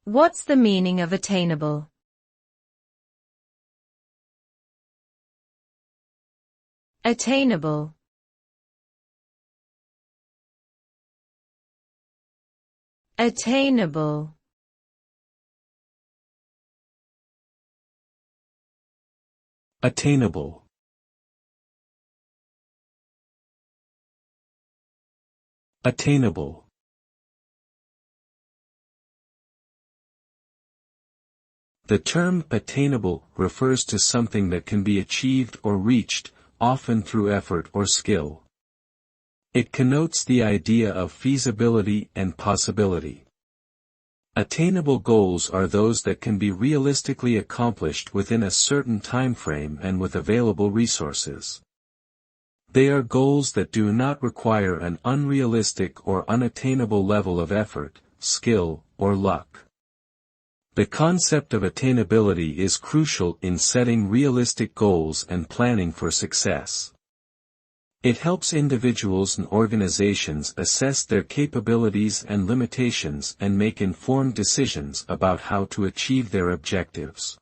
What's the meaning of attainable? Attainable. Attainable. Attainable. Attainable. The term attainable refers to something that can be achieved or reached, often through effort or skill. It connotes the idea of feasibility and possibility. Attainable goals are those that can be realistically accomplished within a certain time frame and with available resources. They are goals that do not require an unrealistic or unattainable level of effort, skill, or luck. The concept of attainability is crucial in setting realistic goals and planning for success. It helps individuals and organizations assess their capabilities and limitations and make informed decisions about how to achieve their objectives.